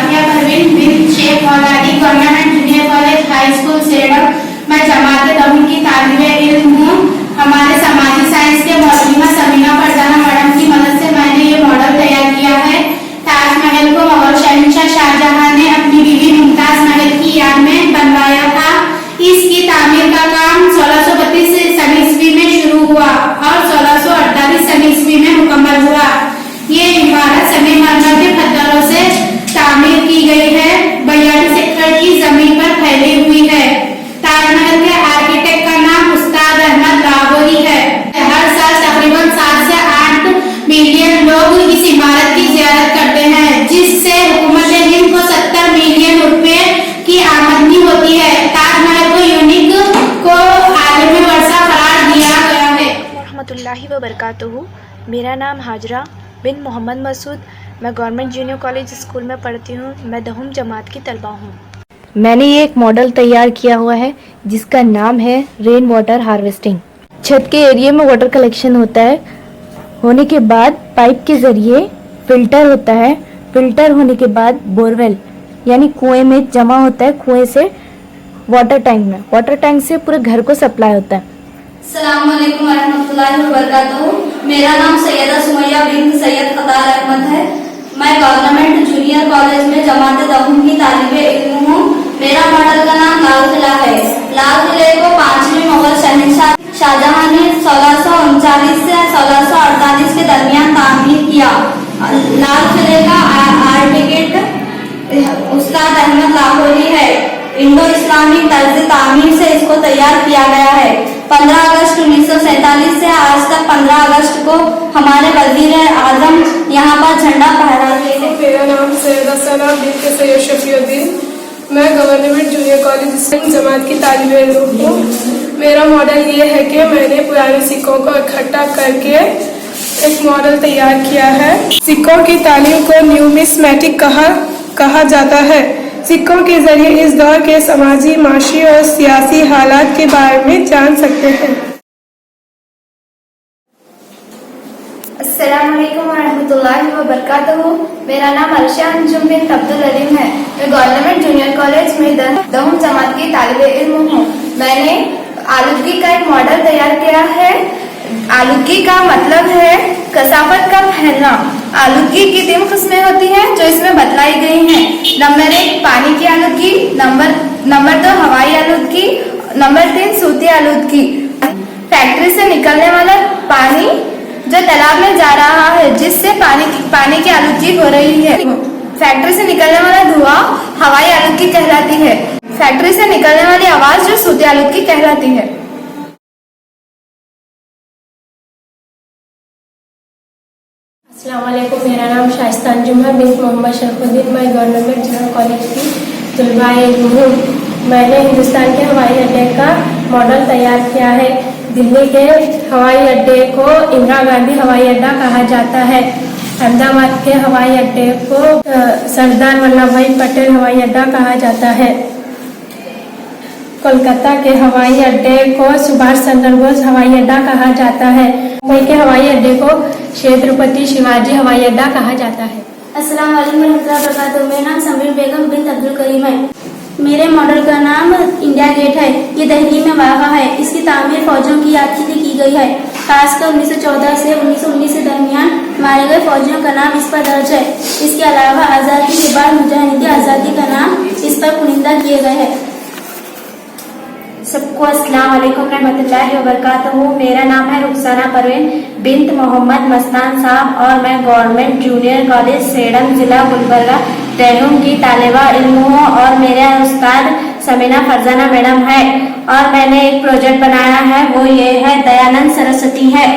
साफिया परवीन बिन शेख औलादी government junior college high school sedum. मैं जमात दहम की तालिबे इल्म हूँ। हमारे समाजी साइंस के मौलवी समीना फरजाना मैडम की मदद से मैंने ये मॉडल तैयार किया है। ताजमहल को मुगल शहंशाह शाहजहां ने अपनी बीवी मुमताज महल की याद में बनवाया था। इसकी तामीर का काम 1632 ईस्वी में शुरू हुआ और 1648 ईस्वी में मुकम्मल हुआ। ये इमारत संगमरमर के पत्थरों से तामीर की गई है। 42 एकड़ की जमीन पर फैली हुई है। ताजमहल के आर्किटेक्ट का नाम उस्ताद अहमद लाहौरी है। हर साल तकरीबन 7 से 8 मिलियन लोग इस इमारत की जियारत करते हैं, जिससे हुकूमत हिंद को 70 मिलियन रुपए की आमदनी होती है। ताजमहल को यूनिक को आलमी वर्षा करार दिया गया है। रहमतुल्लाहि व बरकातुहू। मेरा नाम हाजरा बिन मोहम्मद मसूद। मैं गवर्नमेंट जूनियर कॉलेज स्कूल में पढ़ती हूँ। मैं दहम जमात की तलबा हूँ। मैंने ये एक मॉडल तैयार किया हुआ है जिसका नाम है रेन वाटर हार्वेस्टिंग। छत के एरिया में वाटर कलेक्शन होता है, होने के बाद पाइप के जरिए फिल्टर होता है, फिल्टर होने के बाद बोरवेल यानी कुएं में जमा होता है, कुएं से वाटर टैंक में, वाटर टैंक से पूरे घर को सप्लाई होता है। अस्सलाम वालेकुम रहमतुल्लाहि व बरकातुहू। मेरा नाम सैयदा सुमैया बिन सैयद कतार अहमद है। मैं गवर्नमेंट जूनियर कॉलेज में जमात दहम की तालिबे इल्म हूँ। मेरा मॉडल का नाम लाल किला है। लाल किले को 5वीं मुगल शहंशाह शाहजहां ने 1639 से 1648 के दरमियान तामीर किया। लाल किले का आर्किटेक्ट उस्ताद अहमद लाहौरी है। इंडो इस्लामिक तर्ज तामीर से इसको तैयार किया गया है। 15 अगस्त 1947 से आज तक 15 अगस्त को हमारे वजीर आजम यहाँ पर झंडा फहराते हैं। मेरा नाम सैयदा सना बिन्त सैयद शफीउद्दीन। मैं गवर्नमेंट जूनियर कॉलेज जमात की तालिबे इल्म हूँ। मेरा मॉडल ये है कि मैंने पुराने सिक्कों को इकट्ठा करके एक मॉडल तैयार किया है। सिक्कों की तालीम को न्यूमिस्मेटिक कहा जाता है। सिक्कों के जरिए इस दौर के समाजी, माशी और सियासी हालात के बारे में जान सकते हैं। अस्सलाम वालेकुम रहमतुल्लाहि व बरकातुहू। मेरा नाम अर्शा अंजुम बिन अब्दुल अलीम है। मैं गवर्नमेंट जूनियर कॉलेज में दहम जमात की तालिबे इल्म हूँ। मैंने आलूगी का एक मॉडल तैयार किया है। आलूगी का मतलब है कसाफत का फैलना। आलूगी की 3 किस्में होती हैं जो इसमें बतलाई गई हैं। नंबर 1 पानी की आलूगी, नंबर 2 हवाई आलूगी, नंबर 3 सूती आलूगी। फैक्ट्री से निकलने वाला पानी जो तालाब में जा रहा है, जिससे पानी की आलूगी हो रही है। फैक्ट्री से निकलने वाला धुआं हवाई आलूगी कहलाती है। फैक्ट्री से निकलने वाली आवाज जो सूती आलूगी कहलाती है। अस्सलाम वालेकुम। मेरा नाम शाइस्ता अंजुम है बिन मोहम्मद शरफुद्दीन। मैं गवर्नमेंट जूनियर कॉलेज की तलबा हूँ। मैंने हिंदुस्तान के हवाई अड्डे का मॉडल तैयार किया है। दिल्ली के हवाई अड्डे को इंदिरा गांधी हवाई अड्डा कहा जाता है। अहमदाबाद के हवाई अड्डे को सरदार वल्लभ भाई पटेल हवाई अड्डा कहा जाता है। कोलकाता के हवाई अड्डे को सुभाष चंद्र बोस हवाई अड्डा कहा जाता है। मुंबई के हवाई अड्डे को छत्रपति शिवाजी हवाई अड्डा कहा जाता है। अस्सलाम वालेकुम रहमतुल्लाहि व बरकातुहू। मेरा नाम समीर बेगम बिन अब्दुल करीम है। मेरे मॉडल का नाम इंडिया गेट है। ये दिल्ली में वाक़ा है। इसकी तामीर फौजियों की याद के लिए की गई है। खासकर 1914 से 1919 के दरमियान मारे गए फौजियों का नाम इस पर दर्ज है। इसके अलावा आज़ादी के बाद मुजाहिदीन आज़ादी का नाम इस पर पुनिंदा किए गए हैं। सबको अस्सलाम वालेकुम रहमतुल्लाहि व बरकातुहू। मेरा नाम है रुखसाना परवीन बिन्त मोहम्मद मस्तान साहब और मैं गवर्नमेंट जूनियर कॉलेज सेडम जिला गुलबर्गा तैलूम की तालिबा इल्म हूँ और मेरे उस्ताद समीना फरजाना मैडम है। और मैंने एक प्रोजेक्ट बनाया है, वो ये है दयानंद सरस्वती है।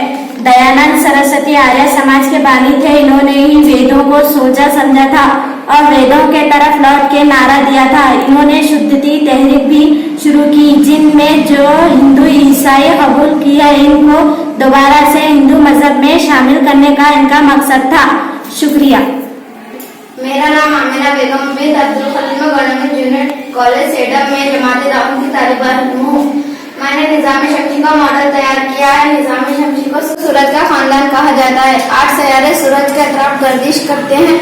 दयानंद सरस्वती आर्य समाज के बानी थे। इन्होंने ही वेदों को सोचा समझा था और वेदों के तरफ लौट के नारा दिया था। इन्होंने शुद्धि तहरीक भी शुरू की, जिनमें जो हिंदू ईसाई कबूल किया, इनको दोबारा से हिंदू मजहब में शामिल करने का इनका मकसद था। शुक्रिया। मेरा नाम Amina Begum bin Abdul Khaleem government junior college Sedam में जमात दहम की तालिबा हूँ। मैंने निज़ाम शमसी का मॉडल तैयार किया है। निज़ाम शमसी को सूरज का खानदान कहा जाता है। 8 सितारे सूरज के अतराफ गर्दिश करते हैं।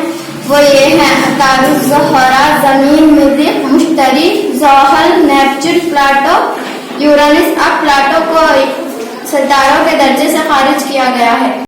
वो ये हैं अतारुस, ज़हरा, ज़मीन, मरीख, मुश्तरी, ज़ोहल, नेपच्यून, प्लाटो, यूरेनस। अब प्लाटो को सितारों के दर्जे से खारिज किया गया है।